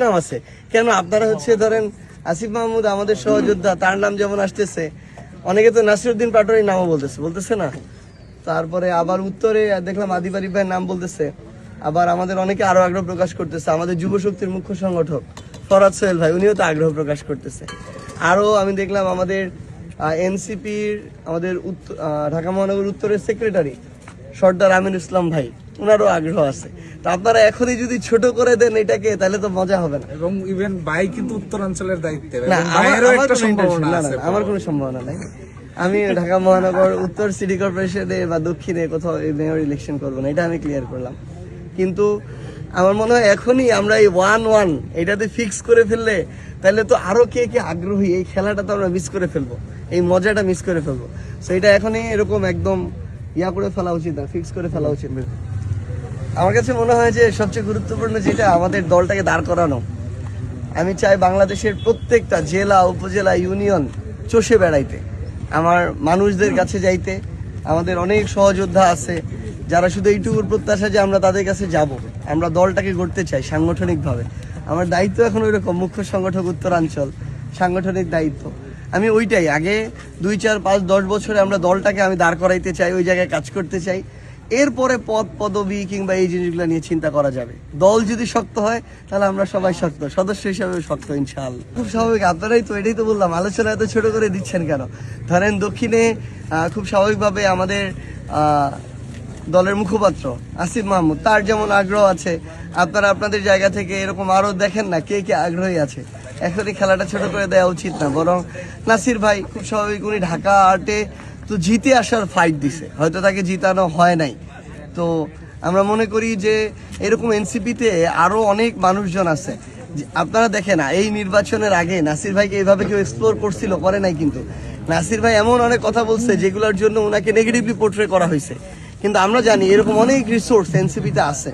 নাম আছে কেন? আপনারা হচ্ছে ধরেন আসিফ মাহমুদ আমাদের সহযোদ্ধা, তার নাম যেমন আসতেছে, অনেকে তো নাসিরউদ্দিন পাটোয়ারির নামও বলতেছে না। তারপরে আবার উত্তরে দেখলাম আদিবাড়ি ভাইয়ের নাম বলতেছে। আবার আমাদের অনেকে আরো আগ্রহ প্রকাশ করতেছে, আমাদের যুব শক্তির মুখ্য সংগঠক ফরাদ সোহেল ভাই, উনিও তো আগ্রহ প্রকাশ করতেছে। আরো আমি দেখলাম আমাদের এনসিপির আমাদের ঢাকা মহানগর উত্তরের সেক্রেটারি সর্দার আমির ইসলাম ভাই, ওনারও আগ্রহ আছে। তো আপনারা এখনই যদি ছোট করে দেন এটাকে, তাহলে তো মজা হবে না। এবং ইভেন ভাই কিন্তু উত্তরাঞ্চলের দায়িত্বে, না, আমার কোনো সম্ভাবনা নাই। আমি ঢাকা মহানগর উত্তর সিটি কর্পোরেশনে বা দক্ষিণে কোথাও মেয়র ইলেকশন করবো না, এটা আমি ক্লিয়ার করলাম। কিন্তু আমার মনে হয় এখনই আমরা এই 1-1 এটাতে ফিক্স করে ফেললে, তাহলে তো আরো কে কে আগ্রহী, এই খেলাটা তো আমরা মিস করে ফেলবো, এই মজাটা মিস করে ফেলবো। তো এটা এখনই এরকম একদম ইয়া করে ফেলা উচিত না, ফিক্স করে ফেলা উচিত। আমার কাছে মনে হয় যে সবচেয়ে গুরুত্বপূর্ণ যেটা আমাদের দলটাকে দাঁড় করানো। আমি চাই বাংলাদেশের প্রত্যেকটা জেলা, উপজেলা, ইউনিয়ন চষে বেড়াইতে, আমার মানুষদের কাছে যাইতে। আমাদের অনেক সহযোদ্ধা আছে যারা শুধু এইটুকুর প্রত্যাশা যে আমরা তাদের কাছে যাব। আমরা দলটাকে গড়তে চাই সাংগঠনিকভাবে। আমার দায়িত্ব এখন ওই রকম মুখ্য সংগঠক উত্তরাঞ্চল, সাংগঠনিক দায়িত্ব। আমি ওইটাই আগে 2, 4, 5, 10 বছরে আমরা দলটাকে আমি দাঁড় করাইতে চাই, ওই জায়গায় কাজ করতে চাই। এরপরে পদবি কিংবা এই জিনিসগুলো নিয়ে চিন্তা করা যাবে। দল যদি শক্ত হয় তাহলে আমরা সবাই শক্ত, সদস্য হিসাবে শক্ত ইনশাআল্লাহ। খুব স্বাভাবিক, আপনারাই তো এটাই তো বললাম, আলোচনা এত ছোট করে দিচ্ছেন কেন? ধরেন দক্ষিণে খুব স্বাভাবিকভাবে আমাদের দলের মুখপাত্র আসিফ মাহমুদ, তার যেমন আগ্রহ আছে, আপনারা আপনাদের জায়গা থেকে এরকম আরো দেখেন না কে কে আগ্রহী আছে। এখনই খেলাটা ছোট করে দেওয়া উচিত না, বরং নাসির ভাই খুব স্বাভাবিক, উনি ঢাকা আর্টে তো জিতে আসার ফাইট দিছে, হয়তো তাকে জিতানো হয় নাই। তো আমরা মনে করি যে এরকম এনসিপিতে আরো অনেক মানুষজন আছে। আপনারা দেখেন না, এই নির্বাচনের আগে নাসির ভাইকে এইভাবে কেউ এক্সপ্লোর করছিল, করে নাই। কিন্তু নাসির ভাই এমন অনেক কথা বলছে যেগুলোর জন্য ওনাকে নেগেটিভলি পোর্ট্রে করা হয়েছে। কিন্তু আমরা জানি এরকম অনেক রিসোর্স এনসিপিতে আছে।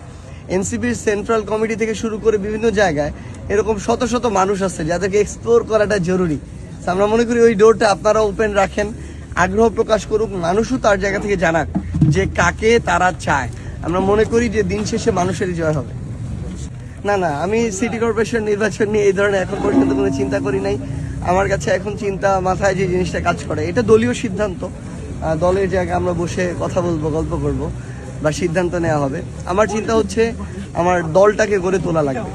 এনসিপির সেন্ট্রাল কমিটি থেকে শুরু করে বিভিন্ন জায়গায় এরকম শত শত মানুষ আছে যাদেরকে এক্সপ্লোর করাটা জরুরি। আমরা মনে করি ওই ডোরটা আপনারা ওপেন রাখেন, আগ্রহ প্রকাশ করুক, মানুষও তার জায়গা থেকে জানাক যে কাকে তারা চায়। আমরা মনে করি যে দিন শেষে মানুষেরই জয় হবে। না, আমি সিটি কর্পোরেশন নির্বাচন নিয়ে এই ধরনের এখন পর্যন্ত কোনো চিন্তা করি নাই। আমার কাছে এখন চিন্তা মাথায় যে জিনিসটা কাজ করে, এটা দলীয় সিদ্ধান্ত। দলের জায়গায় আমরা বসে কথা বলবো, গল্প করব বা সিদ্ধান্ত নেওয়া হবে। আমার চিন্তা হচ্ছে আমার দলটাকে গড়ে তোলা লাগবে।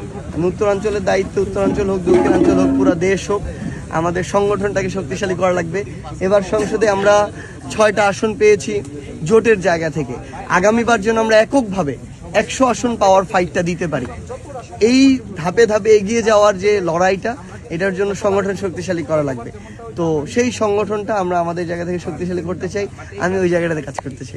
উত্তরাঞ্চলের দায়িত্ব, উত্তরাঞ্চল হোক, দক্ষিণাঞ্চল হোক, পুরো দেশ হোক, আমাদের সংগঠনটাকে শক্তিশালী করা লাগবে। এবার সংসদে আমরা 6টা আসন পেয়েছি জোটের জায়গা থেকে। আগামীবার যেন আমরা এককভাবে 100 আসন পাওয়ার ফাইটটা দিতে পারি। এই ধাপে ধাপে এগিয়ে যাওয়ার যে লড়াইটা, এটার জন্য সংগঠন শক্তিশালী করা লাগবে। তো সেই সংগঠনটা আমরা আমাদের জায়গা থেকে শক্তিশালী করতে চাই, আমি ওই জায়গাটাতে কাজ করতে চাই।